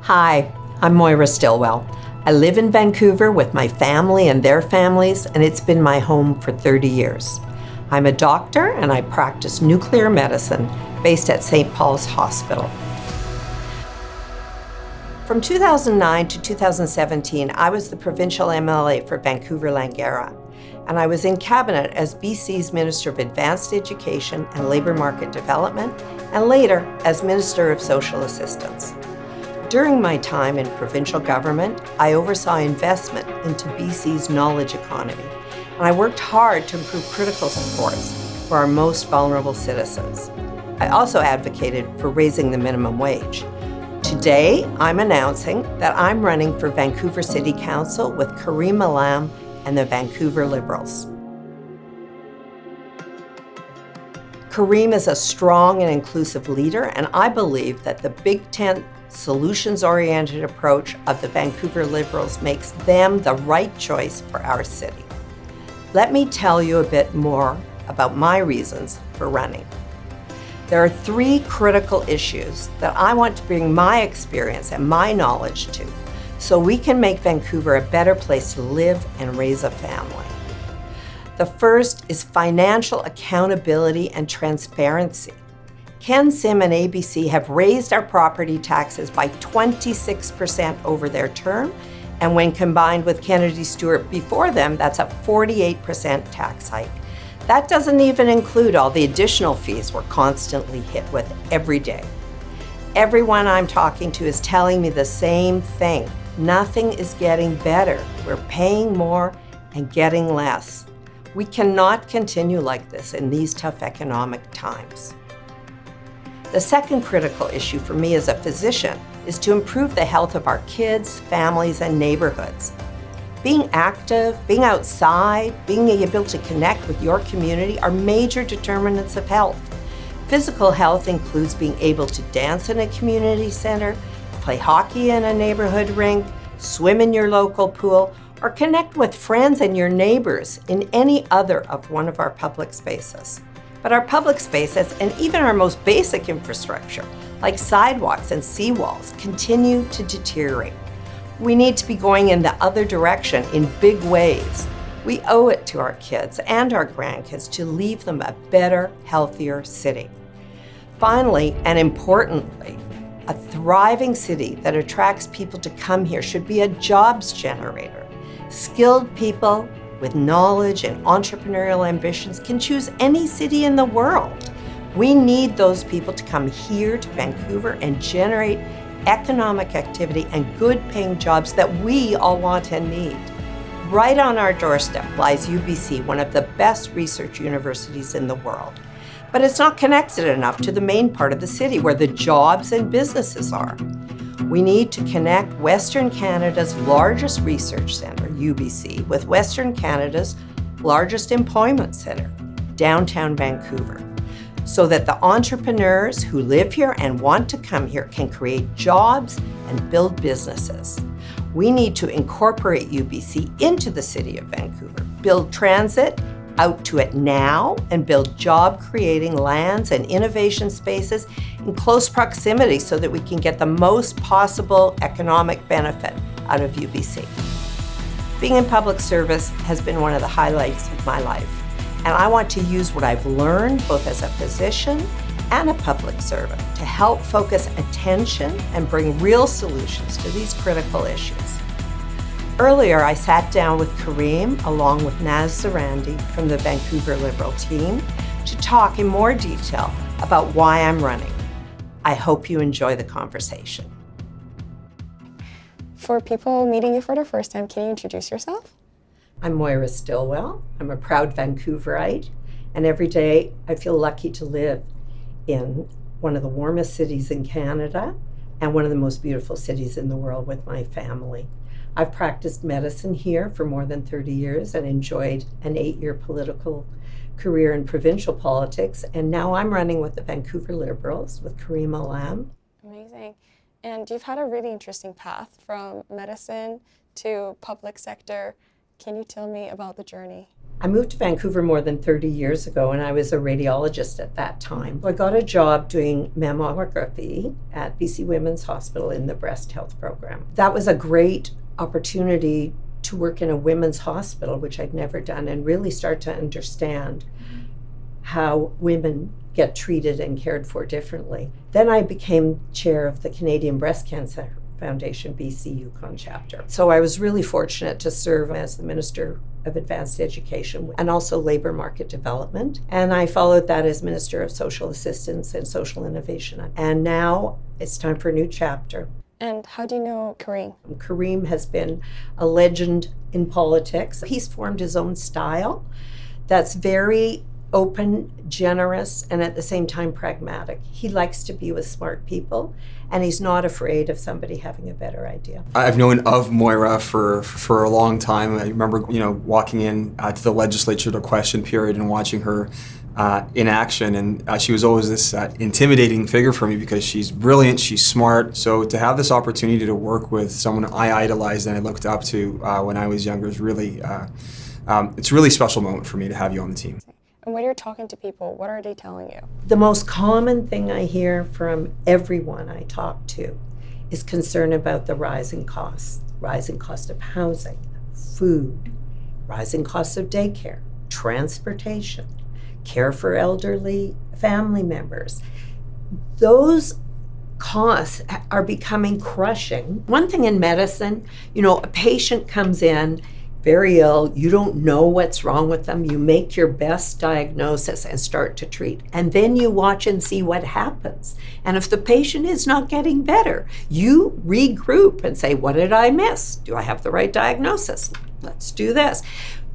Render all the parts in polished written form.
Hi, I'm Moira Stilwell. I live in Vancouver with my family and their families, and it's been my home for 30 years. I'm a doctor and I practice nuclear medicine based at St. Paul's Hospital. From 2009 to 2017, I was the provincial MLA for Vancouver-Langara, and I was in cabinet as BC's Minister of Advanced Education and Labour Market Development, and later as Minister of Social Assistance. During my time in provincial government, I oversaw investment into BC's knowledge economy, and I worked hard to improve critical supports for our most vulnerable citizens. I also advocated for raising the minimum wage. Today, I'm announcing that I'm running for Vancouver City Council with Karim Alam and the Vancouver Liberals. Karim is a strong and inclusive leader, and I believe that the Big Tent solutions-oriented approach of the Vancouver Liberals makes them the right choice for our city. Let me tell you a bit more about my reasons for running. There are three critical issues that I want to bring my experience and my knowledge to, so we can make Vancouver a better place to live and raise a family. The first is financial accountability and transparency. Ken Sim and ABC have raised our property taxes by 26% over their term, and when combined with Kennedy Stewart before them, that's a 48% tax hike. That doesn't even include all the additional fees we're constantly hit with every day. Everyone I'm talking to is telling me the same thing. Nothing is getting better. We're paying more and getting less. We cannot continue like this in these tough economic times. The second critical issue for me as a physician is to improve the health of our kids, families, and neighborhoods. Being active, being outside, being able to connect with your community are major determinants of health. Physical health includes being able to dance in a community center, play hockey in a neighborhood rink, swim in your local pool, or connect with friends and your neighbors in any other of one of our public spaces. But our public spaces and even our most basic infrastructure, like sidewalks and seawalls, continue to deteriorate. We need to be going in the other direction in big ways. We owe it to our kids and our grandkids to leave them a better, healthier city. Finally, and importantly, a thriving city that attracts people to come here should be a jobs generator. Skilled people with knowledge and entrepreneurial ambitions can choose any city in the world. We need those people to come here to Vancouver and generate economic activity and good paying jobs that we all want and need. Right on our doorstep lies UBC, one of the best research universities in the world. But it's not connected enough to the main part of the city where the jobs and businesses are. We need to connect Western Canada's largest research centre, UBC, with Western Canada's largest employment centre, downtown Vancouver, so that the entrepreneurs who live here and want to come here can create jobs and build businesses. We need to incorporate UBC into the city of Vancouver, build transit out to it now, and build job-creating lands and innovation spaces in close proximity so that we can get the most possible economic benefit out of UBC. Being in public service has been one of the highlights of my life, and I want to use what I've learned both as a physician and a public servant to help focus attention and bring real solutions to these critical issues. Earlier, I sat down with Karim along with Naz Zarandi from the Vancouver Liberal team to talk in more detail about why I'm running. I hope you enjoy the conversation. For people meeting you for the first time, can you introduce yourself? I'm Moira Stilwell. I'm a proud Vancouverite, and every day I feel lucky to live in one of the warmest cities in Canada and one of the most beautiful cities in the world with my family. I've practiced medicine here for more than 30 years and enjoyed an 8-year political career in provincial politics, and now I'm running with the Vancouver Liberals with Karim Alam. Amazing. And you've had a really interesting path from medicine to public sector. Can you tell me about the journey? I moved to Vancouver more than 30 years ago, and I was a radiologist at that time. I got a job doing mammography at BC Women's Hospital in the breast health program. That was a great opportunity to work in a women's hospital, which I'd never done, and really start to understand how women get treated and cared for differently. Then I became chair of the Canadian Breast Cancer Foundation BC Yukon chapter. So I was really fortunate to serve as the Minister of Advanced Education and also Labor Market Development. And I followed that as Minister of Social Assistance and Social Innovation. And now it's time for a new chapter. And how do you know Kareem? Kareem has been a legend in politics. He's formed his own style that's very open, generous, and at the same time pragmatic. He likes to be with smart people, and he's not afraid of somebody having a better idea. I've known of Moira for a long time. I remember, walking in to the legislature to question period and watching her in action, and she was always this intimidating figure for me because she's brilliant, she's smart. So to have this opportunity to work with someone I idolized and I looked up to when I was younger is really, it's a really special moment for me to have you on the team. And when you're talking to people, what are they telling you? The most common thing I hear from everyone I talk to is concern about the rising costs of housing, food, rising costs of daycare, transportation, care for elderly family members. Those costs are becoming crushing. One thing in medicine, a patient comes in very ill, you don't know what's wrong with them, you make your best diagnosis and start to treat. And then you watch and see what happens. And if the patient is not getting better, you regroup and say, what did I miss? Do I have the right diagnosis? Let's do this.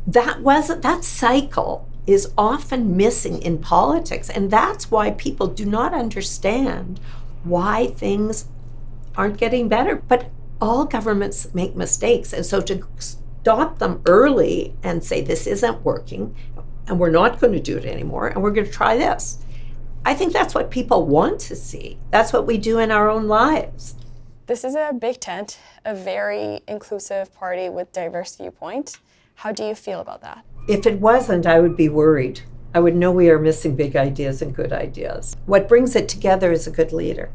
That cycle is often missing in politics. And that's why people do not understand why things aren't getting better. But all governments make mistakes. And so to stop them early and say, this isn't working, and we're not going to do it anymore, and we're going to try this. I think that's what people want to see. That's what we do in our own lives. This is a big tent, a very inclusive party with diverse viewpoints. How do you feel about that? If it wasn't, I would be worried. I would know we are missing big ideas and good ideas. What brings it together is a good leader.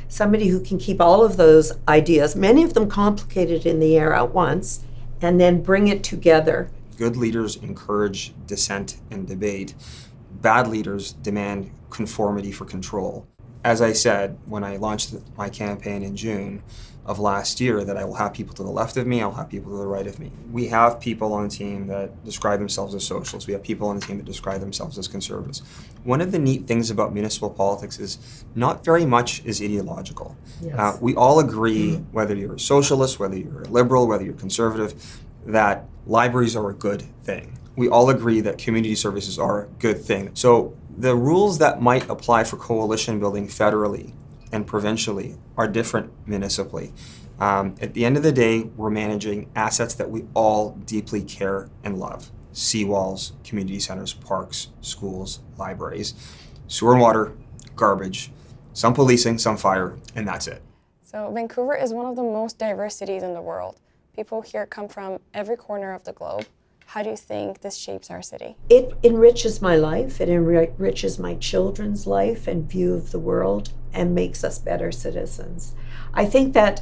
Somebody who can keep all of those ideas, many of them complicated in the air at once, and then bring it together. Good leaders encourage dissent and debate. Bad leaders demand conformity for control. As I said, when I launched my campaign in June of last year, that I will have people to the left of me, I'll have people to the right of me. We have people on the team that describe themselves as socialists. We have people on the team that describe themselves as conservatives. One of the neat things about municipal politics is not very much is ideological. Yes. We all agree, whether you're a socialist, whether you're a liberal, whether you're conservative, that libraries are a good thing. We all agree that community services are a good thing. So the rules that might apply for coalition building federally and provincially are different municipally. At the end of the day, we're managing assets that we all deeply care and love. Seawalls, community centers, parks, schools, libraries, sewer and water, garbage, some policing, some fire, and that's it. So Vancouver is one of the most diverse cities in the world. People here come from every corner of the globe. How do you think this shapes our city? It enriches my life, it enriches my children's life and view of the world, and makes us better citizens. I think that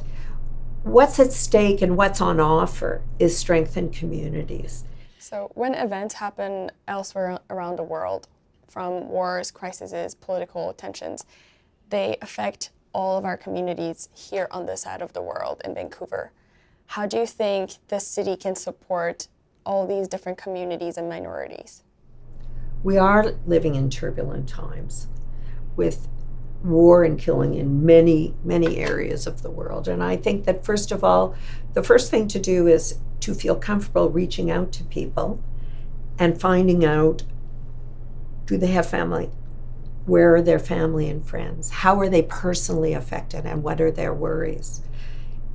what's at stake and what's on offer is strengthened communities. So when events happen elsewhere around the world, from wars, crises, political tensions, they affect all of our communities here on this side of the world in Vancouver. How do you think this city can support all these different communities and minorities? We are living in turbulent times with war and killing in many, many areas of the world. And I think that, first of all, the first thing to do is to feel comfortable reaching out to people and finding out, do they have family? Where are their family and friends? How are they personally affected, and what are their worries?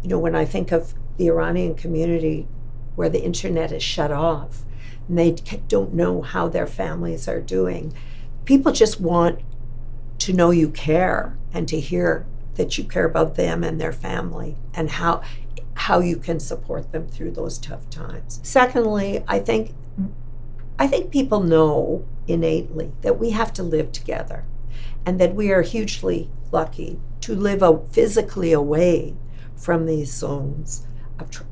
When I think of the Iranian community where the internet is shut off and they don't know how their families are doing, people just want to know you care and to hear that you care about them and their family and how you can support them through those tough times. Secondly, I think I think people know innately that we have to live together and that we are hugely lucky to live physically away from these zones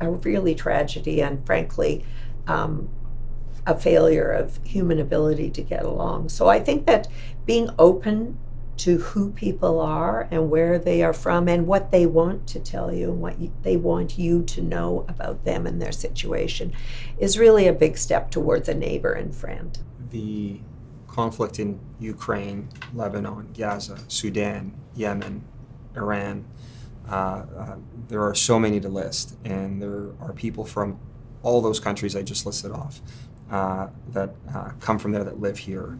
of really tragedy and, frankly, a failure of human ability to get along. So I think that being open to who people are and where they are from and what they want to tell you and what they want you to know about them and their situation is really a big step towards a neighbor and friend. The conflict in Ukraine, Lebanon, Gaza, Sudan, Yemen, Iran, there are so many to list, and there are people from all those countries I just listed off that come from there that live here.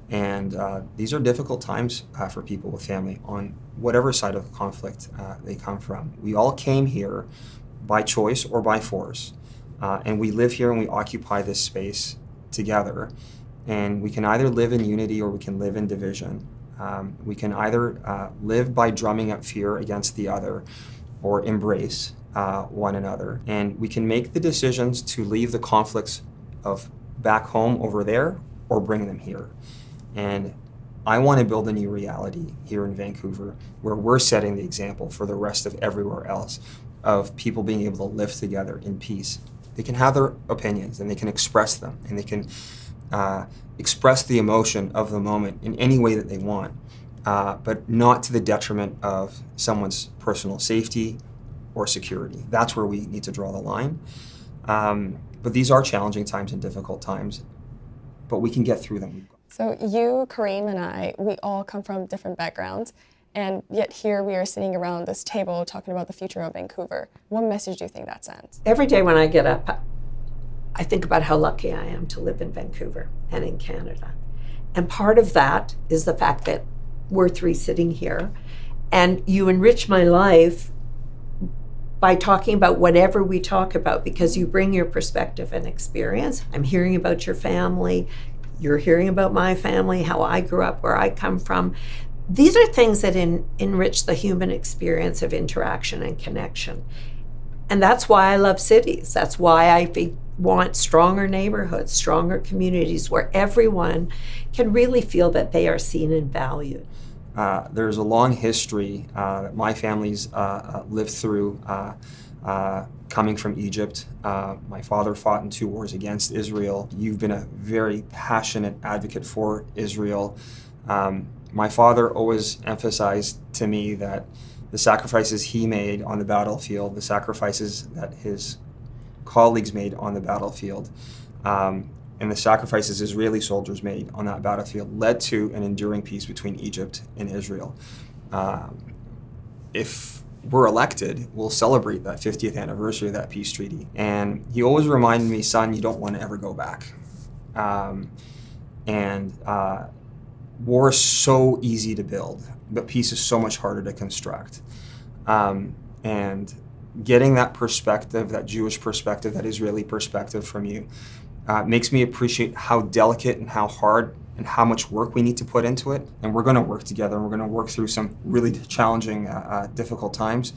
And these are difficult times for people with family on whatever side of the conflict they come from. We all came here by choice or by force, and we live here and we occupy this space together. And we can either live in unity or we can live in division. We can either live by drumming up fear against the other or embrace one another. And we can make the decisions to leave the conflicts of back home over there or bring them here. And I want to build a new reality here in Vancouver where we're setting the example for the rest of everywhere else of people being able to live together in peace. They can have their opinions and they can express them and they can express the emotion of the moment in any way that they want, but not to the detriment of someone's personal safety or security. That's where we need to draw the line. But these are challenging times and difficult times, but we can get through them. So you, Kareem, and I, we all come from different backgrounds, and yet here we are sitting around this table talking about the future of Vancouver. What message do you think that sends? Every day when I get up, I think about how lucky I am to live in Vancouver and in Canada. And part of that is the fact that we're three sitting here, and you enrich my life by talking about whatever we talk about because you bring your perspective and experience. I'm hearing about your family. You're hearing about my family, how I grew up, where I come from. These are things that enrich the human experience of interaction and connection. And that's why I love cities. That's why I want stronger neighborhoods, stronger communities where everyone can really feel that they are seen and valued. There's a long history that my family's lived through coming from Egypt. My father fought in 2 wars against Israel. You've been a very passionate advocate for Israel. My father always emphasized to me that the sacrifices he made on the battlefield, the sacrifices that his colleagues made on the battlefield, and the sacrifices Israeli soldiers made on that battlefield led to an enduring peace between Egypt and Israel. If we're elected, we'll celebrate that 50th anniversary of that peace treaty. And he always reminded me, son, you don't want to ever go back. War is so easy to build, but peace is so much harder to construct. And getting that perspective, that Jewish perspective, that Israeli perspective from you, makes me appreciate how delicate and how hard and how much work we need to put into it. And we're going to work together, and we're going to work through some really challenging, difficult times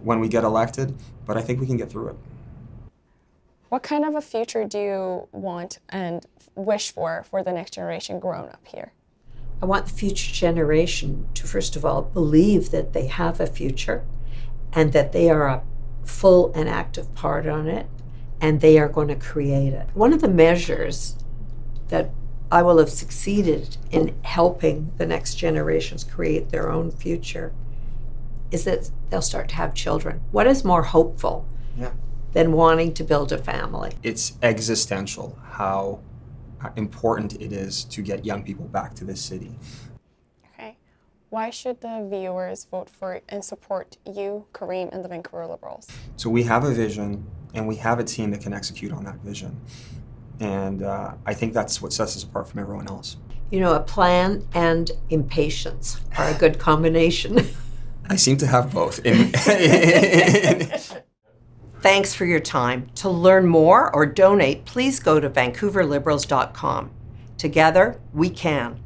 when we get elected, but I think we can get through it. What kind of a future do you want and wish for the next generation growing up here? I want the future generation to, first of all, believe that they have a future and that they are a full and active part on it, and they are going to create it. One of the measures that I will have succeeded in helping the next generations create their own future is that they'll start to have children. What is more hopeful than wanting to build a family? It's existential how important it is to get young people back to this city. Okay. Why should the viewers vote for and support you, Kareem, and the Vancouver Liberals? So we have a vision, and we have a team that can execute on that vision. And I think that's what sets us apart from everyone else. You know, a plan and impatience are a good combination. I seem to have both. Thanks for your time. To learn more or donate, please go to vancouverliberals.com. Together, we can.